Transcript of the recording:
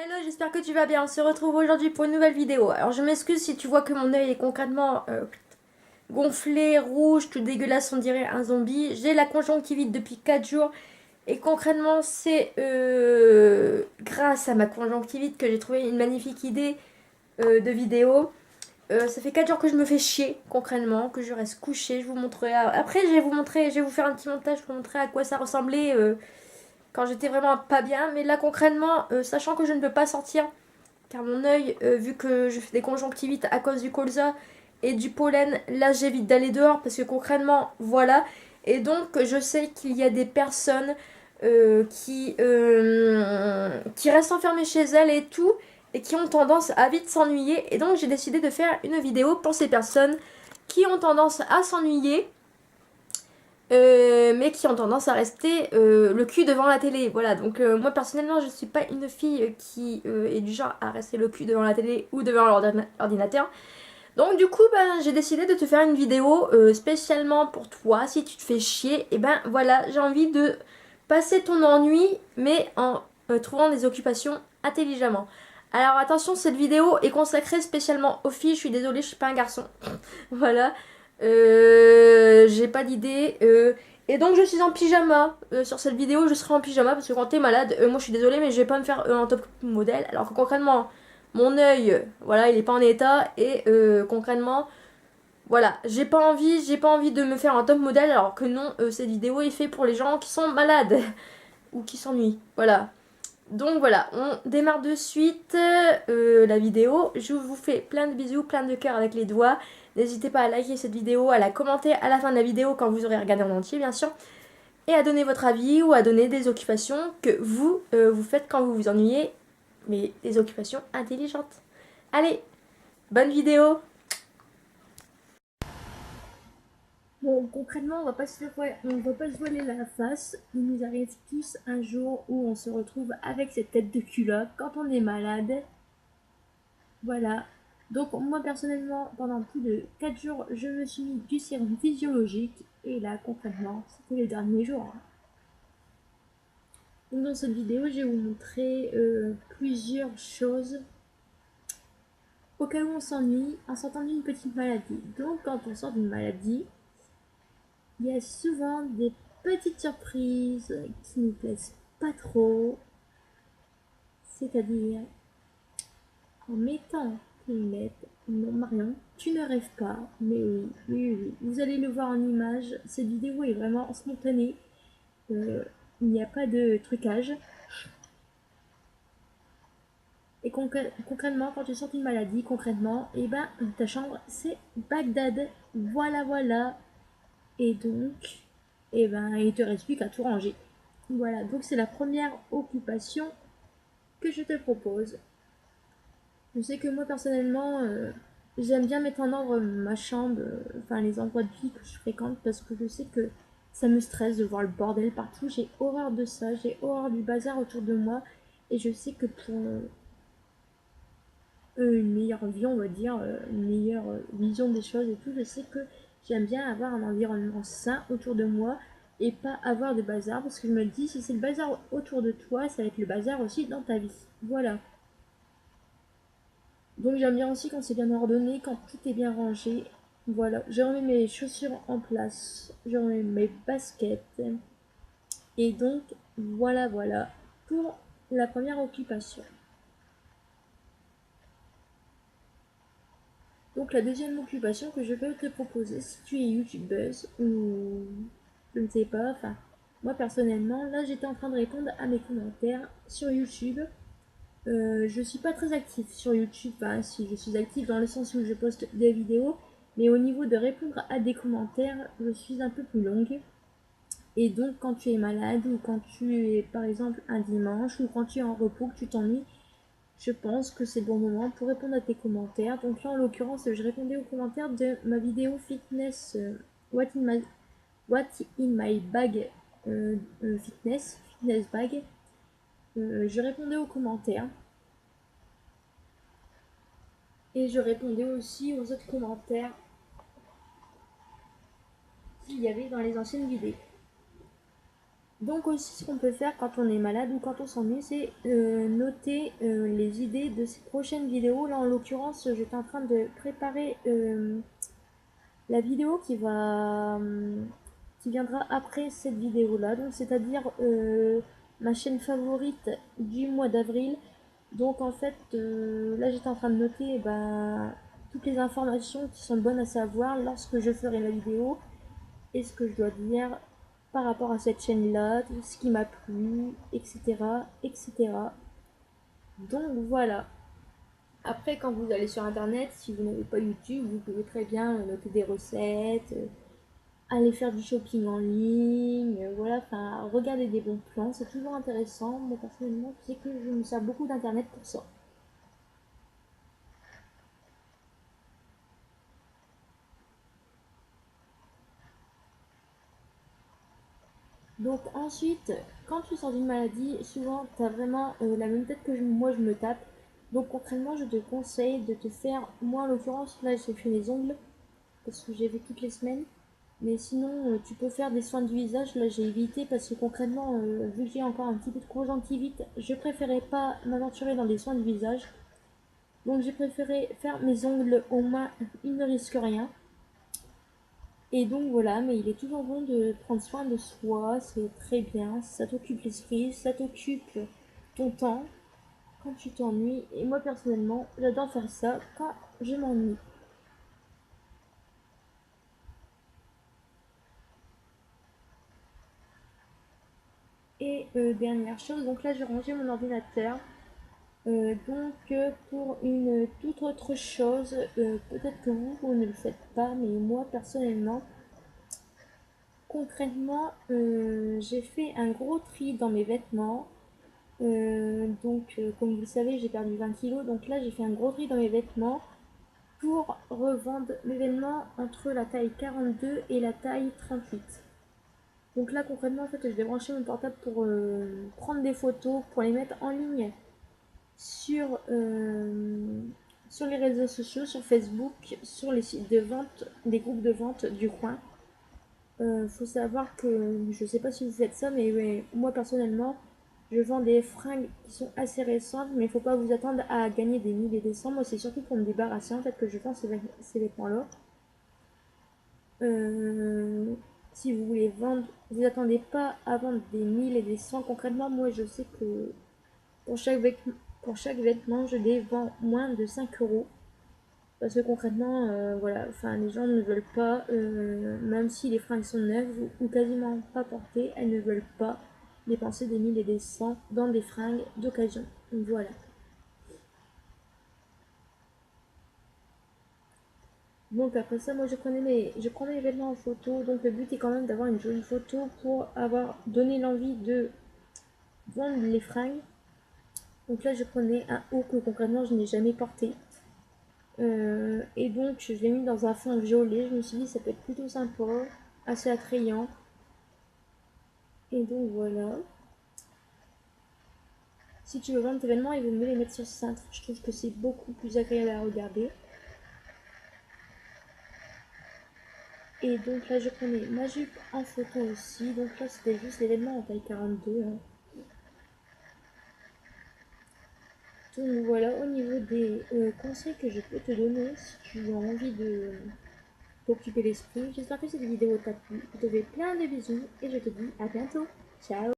Hello, j'espère que tu vas bien. On se retrouve aujourd'hui pour une nouvelle vidéo. Alors je m'excuse si tu vois que mon œil est concrètement gonflé, rouge, tout dégueulasse, on dirait un zombie. J'ai la conjonctivite depuis 4 jours et concrètement c'est grâce à ma conjonctivite que j'ai trouvé une magnifique idée de vidéo. Ça fait 4 jours que je me fais chier concrètement, que je reste couchée. Je vous montrerai. Après, je vais vous faire un petit montage pour montrer à quoi ça ressemblait quand j'étais vraiment pas bien. Mais là, concrètement, sachant que je ne peux pas sortir, car mon œil, vu que je fais des conjonctivites à cause du colza et du pollen, là j'évite d'aller dehors parce que concrètement, voilà. Et donc, je sais qu'il y a des personnes qui restent enfermées chez elles et tout, et qui ont tendance à vite s'ennuyer. Et donc, j'ai décidé de faire une vidéo pour ces personnes qui ont tendance à s'ennuyer mais qui ont tendance à rester le cul devant la télé. Voilà, donc moi personnellement, je suis pas une fille qui est du genre à rester le cul devant la télé ou devant l'ordinateur. Donc du coup, ben, j'ai décidé de te faire une vidéo spécialement pour toi. Si tu te fais chier, et ben voilà, j'ai envie de passer ton ennui, mais en trouvant des occupations intelligemment. Alors attention, cette vidéo est consacrée spécialement aux filles. Je suis désolée, je suis pas un garçon. Voilà. J'ai pas d'idée. Et donc je suis en pyjama. Sur cette vidéo, je serai en pyjama parce que quand t'es malade, moi je suis désolée, mais je vais pas me faire un top modèle. Alors que concrètement, mon œil, voilà, il est pas en état. Et concrètement, voilà, j'ai pas envie de me faire un top modèle. Alors que non, cette vidéo est faite pour les gens qui sont malades ou qui s'ennuient. Voilà. Donc voilà, on démarre de suite la vidéo. Je vous fais plein de bisous, plein de cœurs avec les doigts. N'hésitez pas à liker cette vidéo, à la commenter à la fin de la vidéo quand vous aurez regardé en entier bien sûr. Et à donner votre avis ou à donner des occupations que vous faites quand vous vous ennuyez. Mais des occupations intelligentes. Allez, bonne vidéo. Bon, concrètement, on va pas se voiler la face. Il nous arrive tous un jour où on se retrouve avec cette tête de culotte quand on est malade. Voilà. Donc moi personnellement, pendant plus de 4 jours, je me suis mis du sérum physiologique. Et là, concrètement, c'était les derniers jours, hein. Donc dans cette vidéo, je vais vous montrer plusieurs choses au cas où on s'ennuie en sortant d'une petite maladie. Donc quand on sort d'une maladie, il y a souvent des petites surprises qui nous plaisent pas trop. C'est-à-dire en mettant tes lunettes. Non, Marion, tu ne rêves pas. Mais oui, oui, oui. Vous allez le voir en image. Cette vidéo est vraiment spontanée. Euh, il n'y a pas de trucage. Et concrètement, quand tu sors une maladie, concrètement, et ben ta chambre c'est Bagdad. Voilà, voilà. Et donc, et ben il te reste plus qu'à tout ranger. Voilà, donc c'est la première occupation que je te propose. Je sais que moi personnellement, j'aime bien mettre en ordre ma chambre, enfin les endroits de vie que je fréquente parce que je sais que ça me stresse de voir le bordel partout. J'ai horreur de ça, j'ai horreur du bazar autour de moi et je sais que pour une meilleure vie, on va dire, une meilleure vision des choses et tout, je sais que j'aime bien avoir un environnement sain autour de moi et pas avoir de bazar parce que je me dis si c'est le bazar autour de toi, ça va être le bazar aussi dans ta vie. Voilà. Donc j'aime bien aussi quand c'est bien ordonné, quand tout est bien rangé. Voilà, je remets mes chaussures en place, je remets mes baskets. Et donc voilà, voilà pour la première occupation. Donc la deuxième occupation que je peux te proposer, si tu es youtubeuse ou je ne sais pas, enfin moi personnellement, là j'étais en train de répondre à mes commentaires sur YouTube. Je suis pas très active sur YouTube, enfin si je suis active dans le sens où je poste des vidéos, mais au niveau de répondre à des commentaires, je suis un peu plus longue. Et donc quand tu es malade ou quand tu es par exemple un dimanche ou quand tu es en repos, que tu t'ennuies, je pense que c'est le bon moment pour répondre à tes commentaires. Donc là en l'occurrence, je répondais aux commentaires de ma vidéo fitness What in my bag fitness bag. Je répondais aux commentaires. Et je répondais aussi aux autres commentaires qu'il y avait dans les anciennes vidéos. Donc aussi ce qu'on peut faire quand on est malade ou quand on s'ennuie, c'est noter les idées de ces prochaines vidéos. Là en l'occurrence j'étais en train de préparer la vidéo qui viendra après cette vidéo là, donc c'est-à-dire ma chaîne favorite du mois d'avril. Donc en fait là j'étais en train de noter toutes les informations qui sont bonnes à savoir lorsque je ferai la vidéo et ce que je dois dire par rapport à cette chaîne là, ce qui m'a plu, etc. etc. Donc voilà. Après, quand vous allez sur internet, si vous n'avez pas YouTube, vous pouvez très bien noter des recettes, aller faire du shopping en ligne, voilà, enfin, regarder des bons plans, c'est toujours intéressant. Moi, personnellement, je sais que je me sers beaucoup d'internet pour ça. Donc ensuite, quand tu sors d'une maladie, souvent tu as vraiment la même tête que moi je me tape. Donc concrètement, je te conseille de te faire, moi en l'occurrence, là j'ai fait les ongles parce que j'ai vu toutes les semaines. Mais sinon, tu peux faire des soins du visage. Là, j'ai évité parce que concrètement, vu que j'ai encore un petit peu de conjonctivite, je préférais pas m'aventurer dans des soins du visage. Donc, j'ai préféré faire mes ongles au moins, ils ne risquent rien. Et donc voilà, mais il est toujours bon de prendre soin de soi, c'est très bien. Ça t'occupe l'esprit, ça t'occupe ton temps quand tu t'ennuies. Et moi, personnellement, j'adore faire ça quand je m'ennuie. Et dernière chose, donc là, j'ai rangé mon ordinateur. Pour une toute autre chose, peut-être que vous ne le faites pas, mais moi personnellement, concrètement, j'ai fait un gros tri dans mes vêtements. Comme vous le savez, j'ai perdu 20 kilos, donc là j'ai fait un gros tri dans mes vêtements pour revendre mes vêtements entre la taille 42 et la taille 38. Donc là concrètement, en fait, je vais brancher mon portable pour prendre des photos, pour les mettre en ligne sur, sur les réseaux sociaux, sur Facebook, sur les sites de vente, des groupes de vente du coin. Faut savoir que je sais pas si vous faites ça, mais ouais, moi personnellement, je vends des fringues qui sont assez récentes, mais il faut pas vous attendre à gagner des 1000 et des cents. Moi, c'est surtout pour me débarrasser en fait que je vends ces vêtements-là. Euh, si vous voulez vendre, vous attendez pas à vendre des 1000 et des cents. Concrètement, moi, je sais que pour pour chaque vêtement, je les vends moins de 5 euros. Parce que concrètement, voilà, enfin, les gens ne veulent pas, même si les fringues sont neuves ou quasiment pas portées, elles ne veulent pas dépenser des 1000 et des cents dans des fringues d'occasion. Voilà. Donc après ça, moi je prends mes vêtements en photo. Donc le but est quand même d'avoir une jolie photo pour avoir donné l'envie de vendre les fringues. Donc là, je prenais un haut que concrètement je n'ai jamais porté. Et donc je l'ai mis dans un fond violet. Je me suis dit ça peut être plutôt sympa, assez attrayant. Et donc voilà. Si tu veux vendre tes vêtements, il vaut mieux les mettre sur cintre. Je trouve que c'est beaucoup plus agréable à regarder. Et donc là, je prenais ma jupe en photo aussi. Donc là, c'était juste les vêtements en taille 42, hein. Donc voilà, au niveau des conseils que je peux te donner, si tu as envie de t'occuper l'esprit, j'espère que cette vidéo t'a plu. Je te fais plein de bisous et je te dis à bientôt. Ciao!